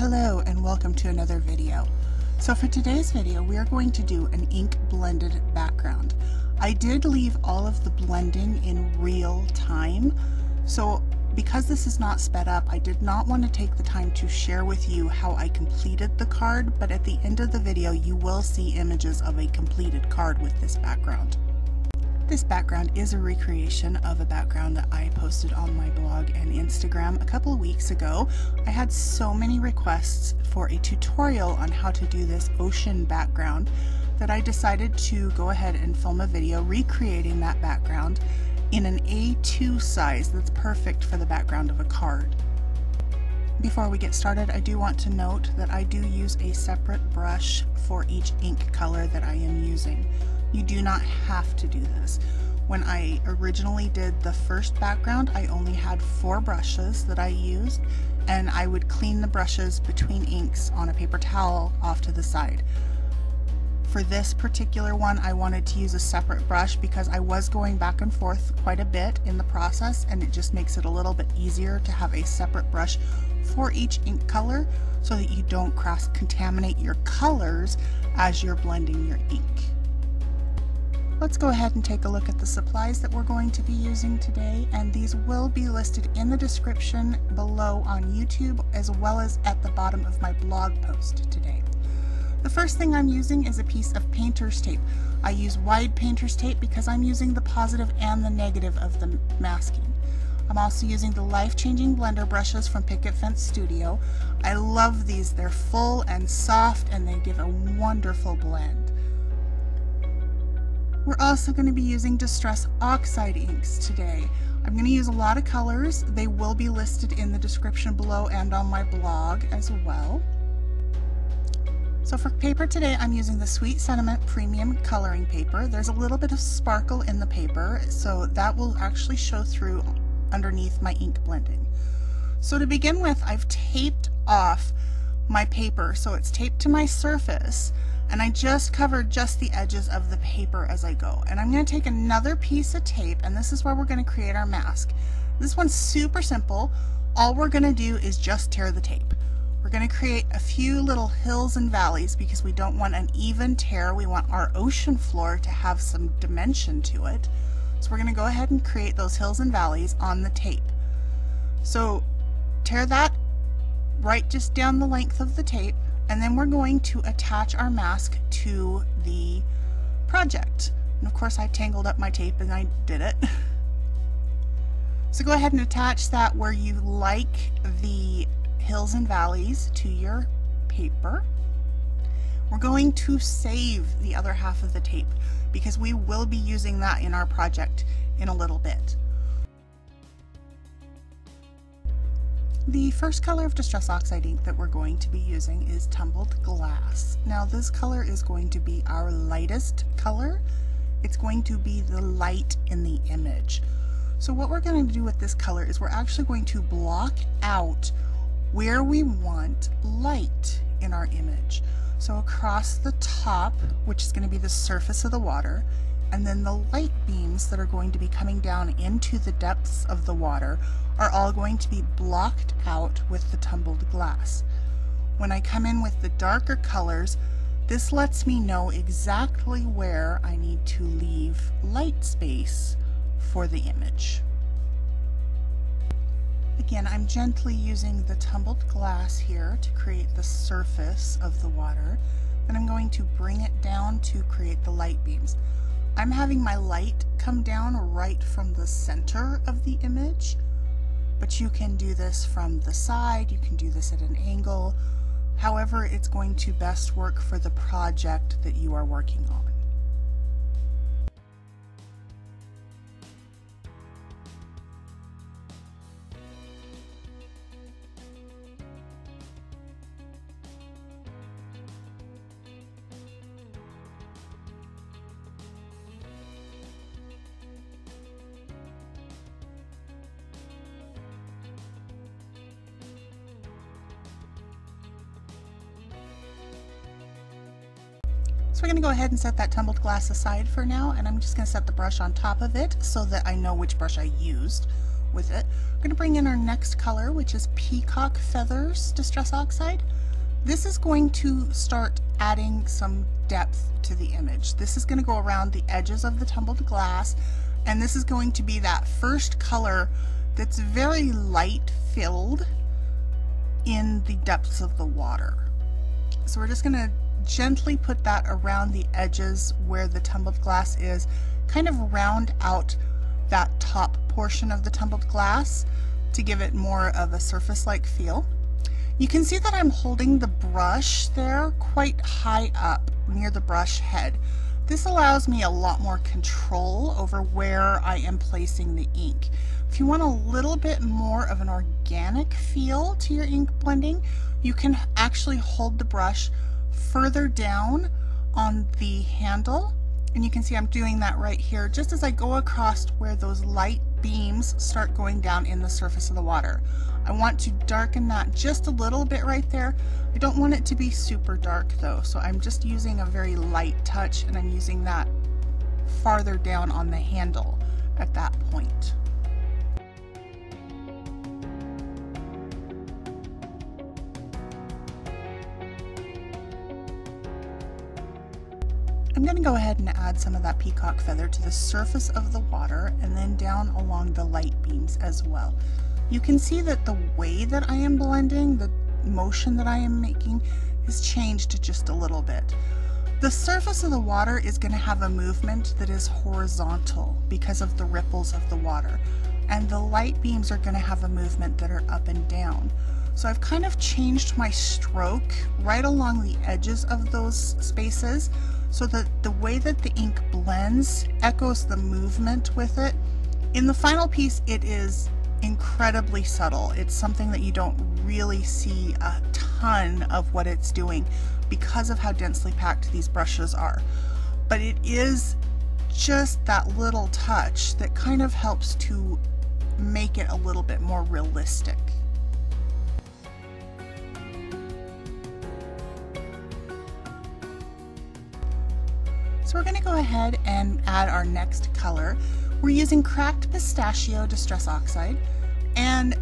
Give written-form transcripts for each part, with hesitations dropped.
Hello and welcome to another video. So for today's video we are going to do an ink blended background. I did leave all of the blending in real time, so because this is not sped up, I did not want to take the time to share with you how I completed the card, but at the end of the video you will see images of a completed card with this background. This background is a recreation of a background that I posted on my blog and Instagram a couple of weeks ago. I had so many requests for a tutorial on how to do this ocean background that I decided to go ahead and film a video recreating that background in an A2 size that's perfect for the background of a card. Before we get started, I do want to note that I do use a separate brush for each ink color that I am using. You do not have to do this. When I originally did the first background, I only had 4 brushes that I used, and I would clean the brushes between inks on a paper towel off to the side. For this particular one, I wanted to use a separate brush because I was going back and forth quite a bit in the process, and it just makes it a little bit easier to have a separate brush for each ink color so that you don't cross-contaminate your colors as you're blending your ink. Let's go ahead and take a look at the supplies that we're going to be using today, and these will be listed in the description below on YouTube as well as at the bottom of my blog post today. The first thing I'm using is a piece of painter's tape. I use wide painter's tape because I'm using the positive and the negative of the masking. I'm also using the life-changing blender brushes from Picket Studio. I love these. They're full and soft and they give a wonderful blend. We're also going to be using Distress Oxide inks today. I'm going to use a lot of colors. They will be listed in the description below and on my blog as well. So for paper today, I'm using the Sweet Sentiment Premium Coloring Paper. There's a little bit of sparkle in the paper, so that will actually show through underneath my ink blending. So to begin with, I've taped off my paper, so it's taped to my surface. And I just covered just the edges of the paper as I go. And I'm going to take another piece of tape, and this is where we're going to create our mask. This one's super simple. All we're going to do is just tear the tape. We're going to create a few little hills and valleys because we don't want an even tear. We want our ocean floor to have some dimension to it. So we're going to go ahead and create those hills and valleys on the tape. So tear that right just down the length of the tape. And then we're going to attach our mask to the project. And of course I tangled up my tape and I did it. So go ahead and attach that where you like the hills and valleys to your paper. We're going to save the other half of the tape because we will be using that in our project in a little bit. The first color of Distress Oxide ink that we're going to be using is Tumbled Glass. Now this color is going to be our lightest color. It's going to be the light in the image. So what we're going to do with this color is we're actually going to block out where we want light in our image. So across the top, which is going to be the surface of the water, and then the light beams that are going to be coming down into the depths of the water are all going to be blocked out with the tumbled glass. When I come in with the darker colors, this lets me know exactly where I need to leave light space for the image. Again, I'm gently using the tumbled glass here to create the surface of the water, and I'm going to bring it down to create the light beams. I'm having my light come down right from the center of the image, but you can do this from the side, you can do this at an angle, however it's going to best work for the project that you are working on. So we're going to go ahead and set that tumbled glass aside for now, and I'm just going to set the brush on top of it so that I know which brush I used with it. We're going to bring in our next color, which is Peacock Feathers Distress Oxide. This is going to start adding some depth to the image. This is going to go around the edges of the tumbled glass, and this is going to be that first color that's very light filled in the depths of the water. So we're just going to gently put that around the edges where the tumbled glass is, kind of round out that top portion of the tumbled glass to give it more of a surface-like feel. You can see that I'm holding the brush there quite high up near the brush head. This allows me a lot more control over where I am placing the ink. If you want a little bit more of an organic feel to your ink blending, you can actually hold the brush further down on the handle, and you can see I'm doing that right here just as I go across where those light beams start going down in the surface of the water. I want to darken that just a little bit right there. I don't want it to be super dark though, so I'm just using a very light touch, and I'm using that farther down on the handle at that point. I'm going to go ahead and add some of that peacock feather to the surface of the water and then down along the light beams as well. You can see that the way that I am blending, the motion that I am making, has changed just a little bit. The surface of the water is going to have a movement that is horizontal because of the ripples of the water, and the light beams are going to have a movement that are up and down. So I've kind of changed my stroke right along the edges of those spaces so that the way that the ink blends echoes the movement with it. In the final piece, it is incredibly subtle. It's something that you don't really see a ton of what it's doing because of how densely packed these brushes are. But it is just that little touch that kind of helps to make it a little bit more realistic. So we're going to go ahead and add our next color. We're using Cracked Pistachio Distress Oxide, and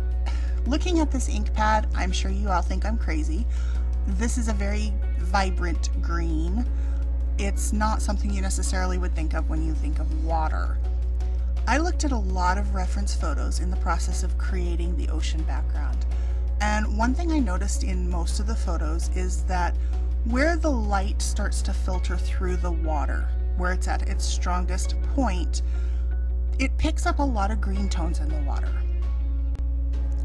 looking at this ink pad, I'm sure you all think I'm crazy. This is a very vibrant green. It's not something you necessarily would think of when you think of water. I looked at a lot of reference photos in the process of creating the ocean background, and one thing I noticed in most of the photos is that where the light starts to filter through the water, where it's at its strongest point, it picks up a lot of green tones in the water.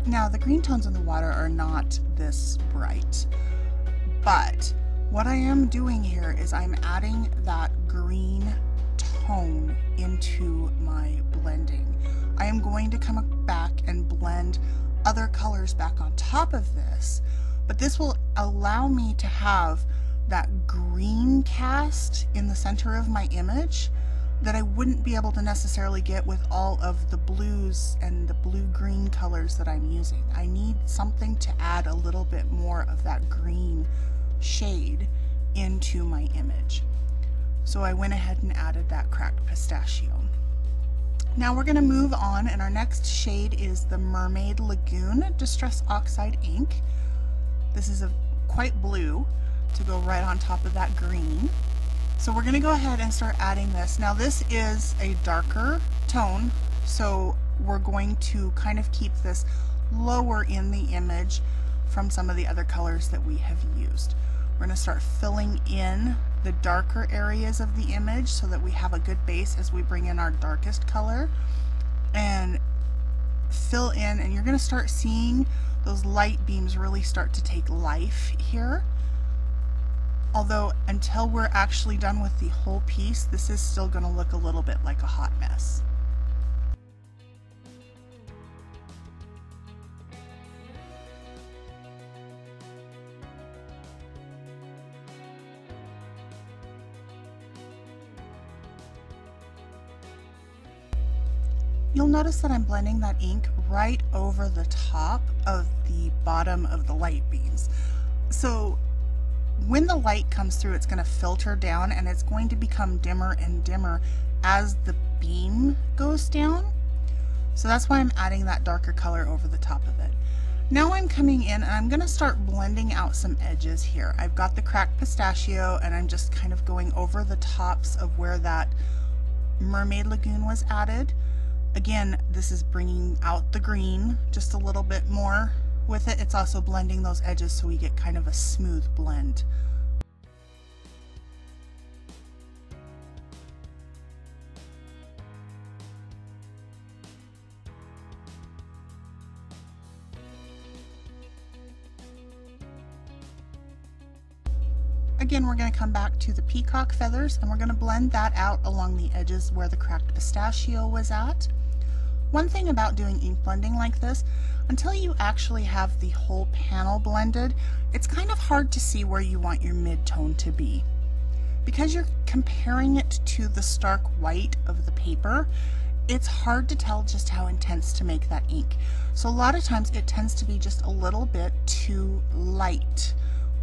Now, the green tones in the water are not this bright, but what I am doing here is I'm adding that green tone into my blending. I am going to come back and blend other colors back on top of this, but this will allow me to have that green cast in the center of my image that I wouldn't be able to necessarily get with all of the blues and the blue-green colors that I'm using. I need something to add a little bit more of that green shade into my image. So I went ahead and added that Cracked Pistachio. Now we're going to move on, and our next shade is the Mermaid Lagoon Distress Oxide ink. This is a quite blue to go right on top of that green. So we're going to go ahead and start adding this. Now this is a darker tone, so we're going to kind of keep this lower in the image from some of the other colors that we have used. We're going to start filling in the darker areas of the image so that we have a good base as we bring in our darkest color, and fill in, and you're going to start seeing those light beams really start to take life here. Although until we're actually done with the whole piece, this is still going to look a little bit like a hot mess. You'll notice that I'm blending that ink right over the top of the bottom of the light beams. So when the light comes through, it's going to filter down, and it's going to become dimmer and dimmer as the beam goes down. So that's why I'm adding that darker color over the top of it. Now I'm coming in and I'm going to start blending out some edges here. I've got the cracked pistachio and I'm just kind of going over the tops of where that Mermaid Lagoon was added. Again, this is bringing out the green just a little bit more with it. It's also blending those edges so we get kind of a smooth blend. Again, we're going to come back to the peacock feathers and we're going to blend that out along the edges where the cracked pistachio was at. One thing about doing ink blending like this, until you actually have the whole panel blended, it's kind of hard to see where you want your mid-tone to be. Because you're comparing it to the stark white of the paper, it's hard to tell just how intense to make that ink. So a lot of times it tends to be just a little bit too light,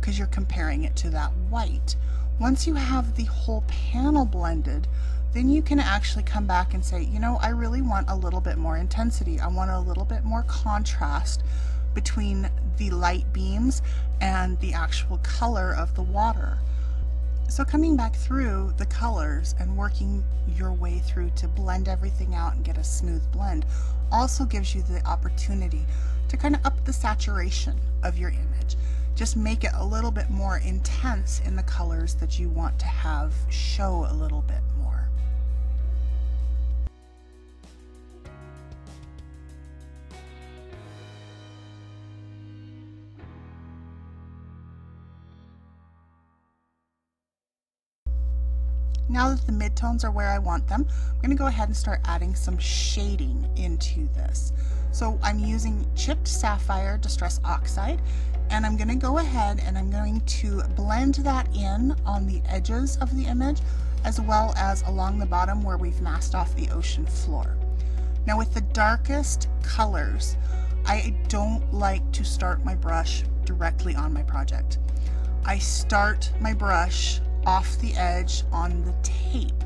because you're comparing it to that white. Once you have the whole panel blended, then you can actually come back and say, you know, I really want a little bit more intensity. I want a little bit more contrast between the light beams and the actual color of the water. So coming back through the colors and working your way through to blend everything out and get a smooth blend also gives you the opportunity to kind of up the saturation of your image. Just make it a little bit more intense in the colors that you want to have show a little bit more. Now that the midtones are where I want them, I'm going to go ahead and start adding some shading into this. So I'm using chipped Sapphire Distress Oxide, and I'm going to go ahead and I'm going to blend that in on the edges of the image as well as along the bottom where we've masked off the ocean floor. Now with the darkest colors, I don't like to start my brush directly on my project. I start my brush off the edge on the tape.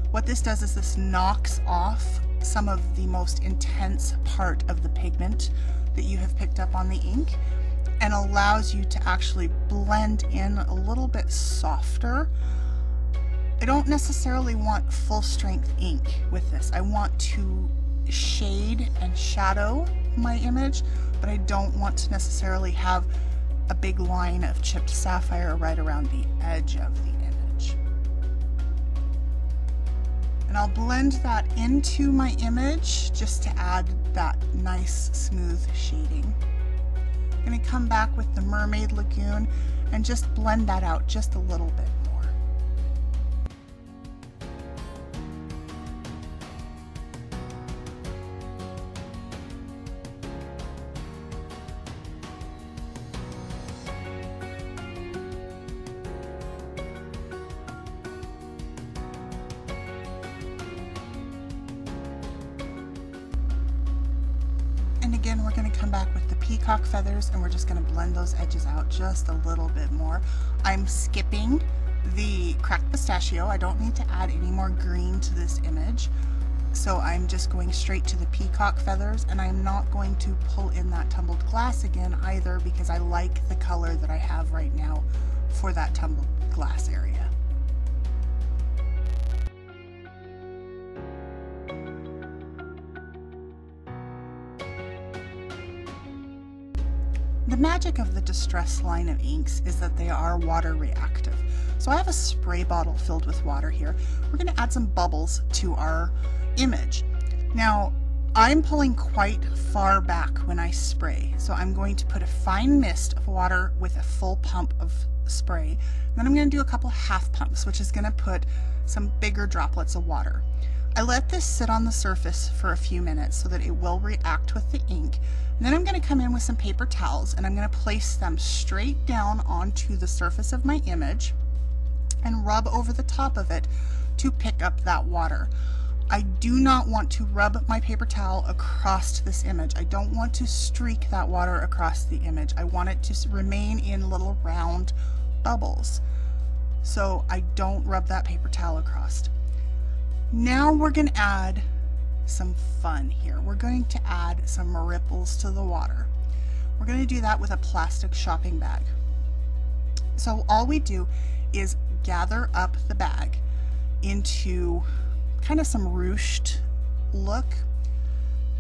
What this does is this knocks off some of the most intense part of the pigment that you have picked up on the ink and allows you to actually blend in a little bit softer. I don't necessarily want full strength ink with this. I want to shade and shadow my image, but I don't want to necessarily have a big line of chipped sapphire right around the edge of the image. And I'll blend that into my image just to add that nice smooth shading. I'm going to come back with the Mermaid Lagoon and just blend that out just a little bit more. And again, we're going to come back with the peacock feathers and we're just going to blend those edges out just a little bit more. I'm skipping the cracked pistachio. I don't need to add any more green to this image. So I'm just going straight to the peacock feathers, and I'm not going to pull in that tumbled glass again either because I like the color that I have right now for that tumbled glass area. The magic of the Distress line of inks is that they are water reactive. So I have a spray bottle filled with water here. We're going to add some bubbles to our image. Now, I'm pulling quite far back when I spray, so I'm going to put a fine mist of water with a full pump of spray. And then I'm going to do a couple half pumps, which is going to put some bigger droplets of water. I let this sit on the surface for a few minutes so that it will react with the ink. And then I'm going to come in with some paper towels and I'm going to place them straight down onto the surface of my image and rub over the top of it to pick up that water. I do not want to rub my paper towel across this image. I don't want to streak that water across the image. I want it to remain in little round bubbles. So I don't rub that paper towel across. Now we're going to add some fun here. We're going to add some ripples to the water. We're going to do that with a plastic shopping bag. So all we do is gather up the bag into kind of some ruched look,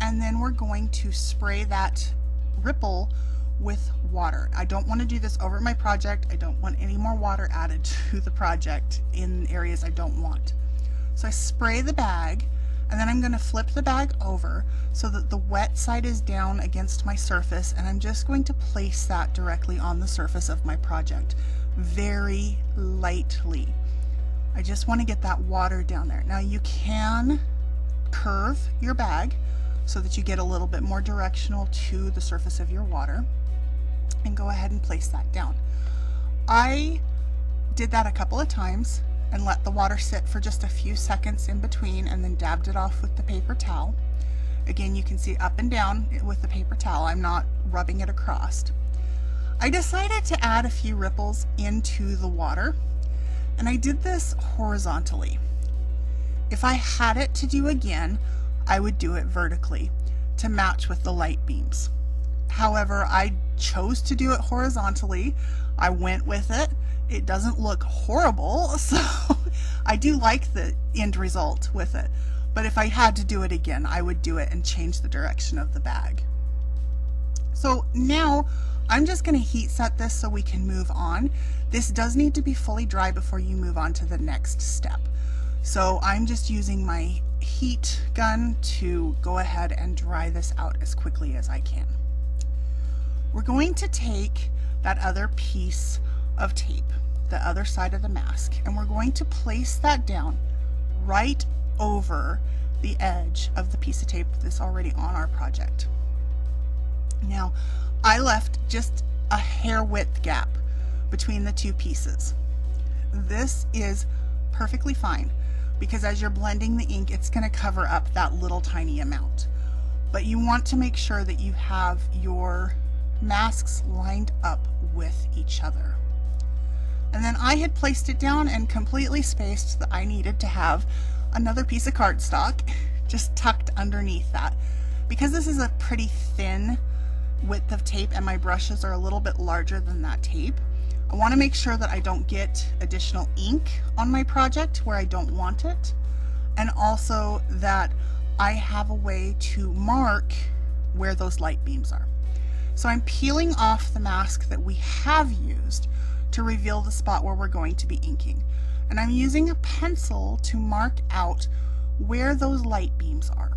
and then we're going to spray that ripple with water. I don't want to do this over my project. I don't want any more water added to the project in areas I don't want. So I spray the bag, and then I'm going to flip the bag over so that the wet side is down against my surface, and I'm just going to place that directly on the surface of my project very lightly. I just want to get that water down there. Now you can curve your bag so that you get a little bit more directional to the surface of your water, and go ahead and place that down. I did that a couple of times and let the water sit for just a few seconds in between, and then dabbed it off with the paper towel. Again, you can see up and down with the paper towel. I'm not rubbing it across. I decided to add a few ripples into the water, and I did this horizontally. If I had it to do again, I would do it vertically to match with the light beams. However, I chose to do it horizontally. I went with it. It doesn't look horrible, so I do like the end result with it. But if I had to do it again, I would do it and change the direction of the bag. So now I'm just going to heat set this so we can move on. This does need to be fully dry before you move on to the next step. So I'm just using my heat gun to go ahead and dry this out as quickly as I can. We're going to take that other piece of tape, the other side of the mask, and we're going to place that down right over the edge of the piece of tape that's already on our project. Now, I left just a hair width gap between the two pieces. This is perfectly fine because as you're blending the ink, it's going to cover up that little tiny amount. But you want to make sure that you have your masks lined up with each other. And then I had placed it down and completely spaced that I needed to have another piece of cardstock just tucked underneath that. Because this is a pretty thin width of tape and my brushes are a little bit larger than that tape, I want to make sure that I don't get additional ink on my project where I don't want it, and also that I have a way to mark where those light beams are. So I'm peeling off the mask that we have used to reveal the spot where we're going to be inking. And I'm using a pencil to mark out where those light beams are.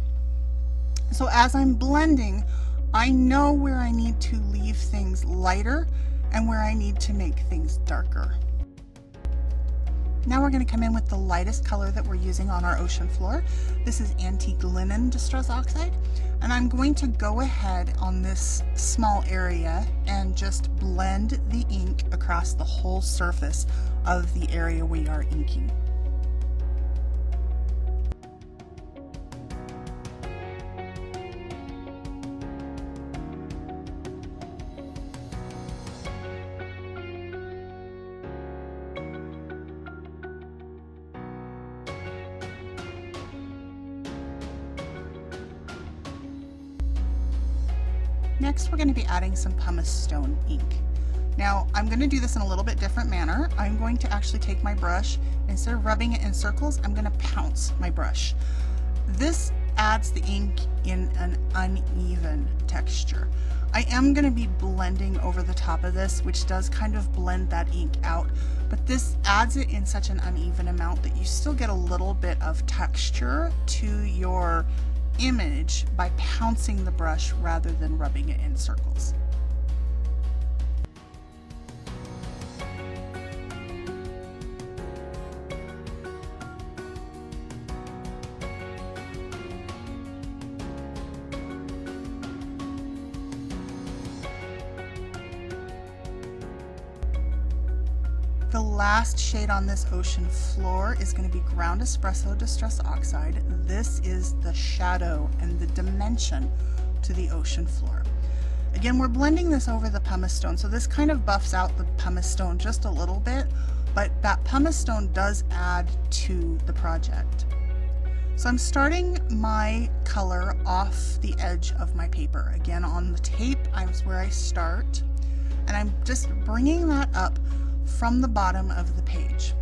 So as I'm blending, I know where I need to leave things lighter and where I need to make things darker. Now we're going to come in with the lightest color that we're using on our ocean floor. This is Antique Linen Distress Oxide, and I'm going to go ahead on this small area and just blend the ink across the whole surface of the area we are inking. Next, we're going to be adding some pumice stone ink. Now, I'm going to do this in a little bit different manner. I'm going to actually take my brush, instead of rubbing it in circles, I'm going to pounce my brush. This adds the ink in an uneven texture. I am going to be blending over the top of this, which does kind of blend that ink out, but this adds it in such an uneven amount that you still get a little bit of texture to your image by pouncing the brush rather than rubbing it in circles. The last shade on this ocean floor is going to be Ground Espresso Distress Oxide. This is the shadow and the dimension to the ocean floor. Again, we're blending this over the pumice stone, so this kind of buffs out the pumice stone just a little bit, but that pumice stone does add to the project. So I'm starting my color off the edge of my paper. Again, on the tape, is where I start, and I'm just bringing that up from the bottom of the page.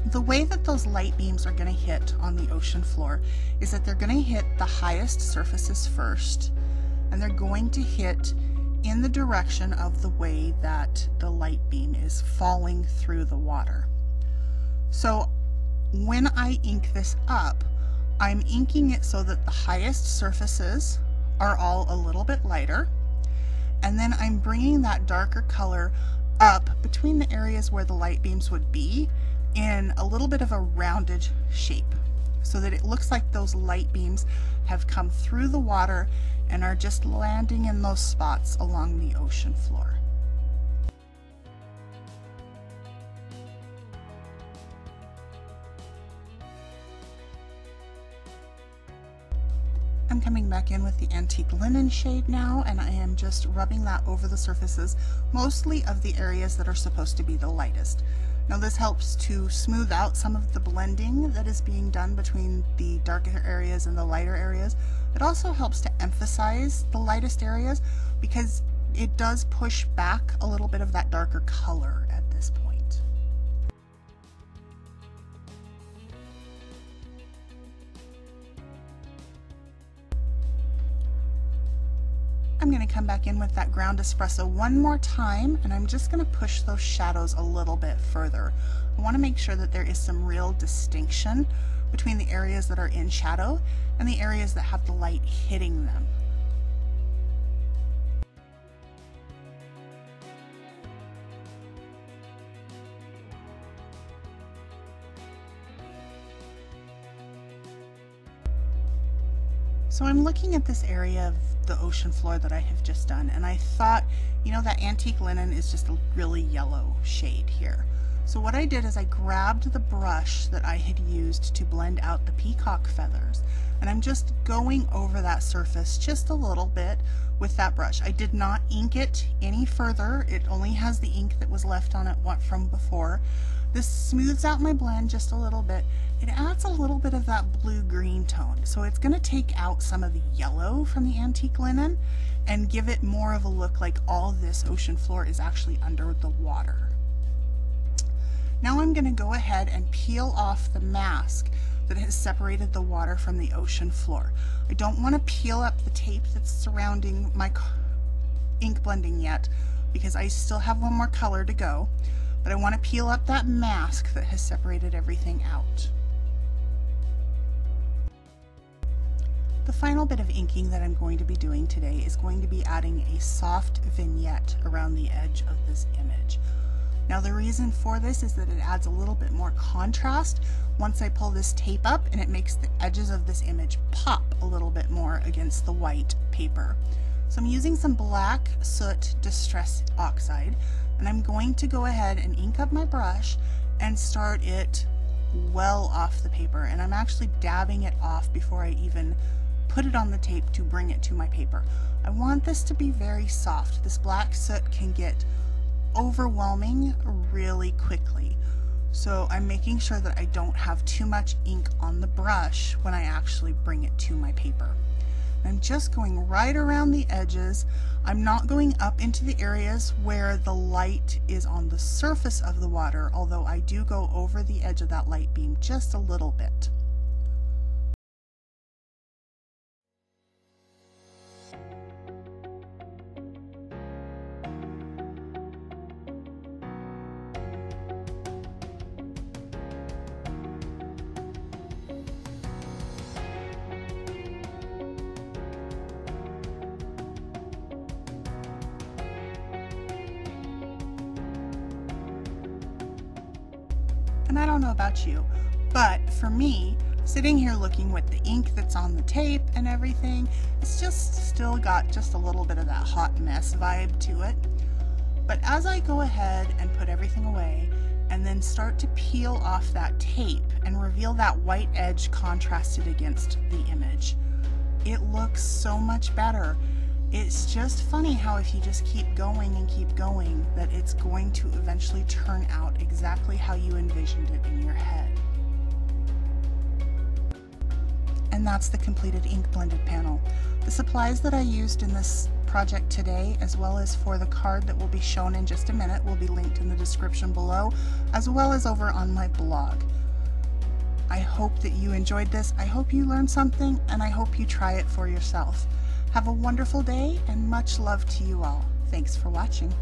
The way that those light beams are going to hit on the ocean floor is that they're going to hit the highest surfaces first, and they're going to hit in the direction of the way that the light beam is falling through the water. So when I ink this up, I'm inking it so that the highest surfaces are all a little bit lighter, and then I'm bringing that darker color up between the areas where the light beams would be in a little bit of a rounded shape, so that it looks like those light beams have come through the water and are just landing in those spots along the ocean floor. I'm coming back in with the antique linen shade now, and I am just rubbing that over the surfaces, mostly of the areas that are supposed to be the lightest. Now this helps to smooth out some of the blending that is being done between the darker areas and the lighter areas. It also helps to emphasize the lightest areas because it does push back a little bit of that darker color at this point. I'm going to come back in with that ground espresso one more time, and I'm just going to push those shadows a little bit further. I want to make sure that there is some real distinction between the areas that are in shadow and the areas that have the light hitting them. So I'm looking at this area of the ocean floor that I have just done, and I thought, you know, that antique linen is just a really yellow shade here. So what I did is I grabbed the brush that I had used to blend out the peacock feathers, and I'm just going over that surface just a little bit with that brush. I did not ink it any further. It only has the ink that was left on it from before. This smooths out my blend just a little bit. It adds a little bit of that blue-green tone, so it's going to take out some of the yellow from the antique linen and give it more of a look like all this ocean floor is actually under the water. Now I'm going to go ahead and peel off the mask that has separated the water from the ocean floor. I don't want to peel up the tape that's surrounding my ink blending yet because I still have one more color to go, but I want to peel up that mask that has separated everything out. The final bit of inking that I'm going to be doing today is going to be adding a soft vignette around the edge of this image. Now the reason for this is that it adds a little bit more contrast once I pull this tape up, and it makes the edges of this image pop a little bit more against the white paper. So I'm using some black Soot Distress Oxide, and I'm going to go ahead and ink up my brush and start it well off the paper, and I'm actually dabbing it off before I even put it on the tape to bring it to my paper. I want this to be very soft. This black soot can get overwhelming really quickly, so I'm making sure that I don't have too much ink on the brush when I actually bring it to my paper. I'm just going right around the edges. I'm not going up into the areas where the light is on the surface of the water, although I do go over the edge of that light beam just a little bit. And I don't know about you, but for me, sitting here looking with the ink that's on the tape and everything, it's just still got just a little bit of that hot mess vibe to it. But as I go ahead and put everything away and then start to peel off that tape and reveal that white edge contrasted against the image, it looks so much better. It's just funny how if you just keep going and keep going, that it's going to eventually turn out exactly how you envisioned it in your head. and that's the completed ink blended panel. The supplies that I used in this project today, as well as for the card that will be shown in just a minute, will be linked in the description below, as well as over on my blog. I hope that you enjoyed this, I hope you learned something, and I hope you try it for yourself. Have a wonderful day, and much love to you all. Thanks for watching.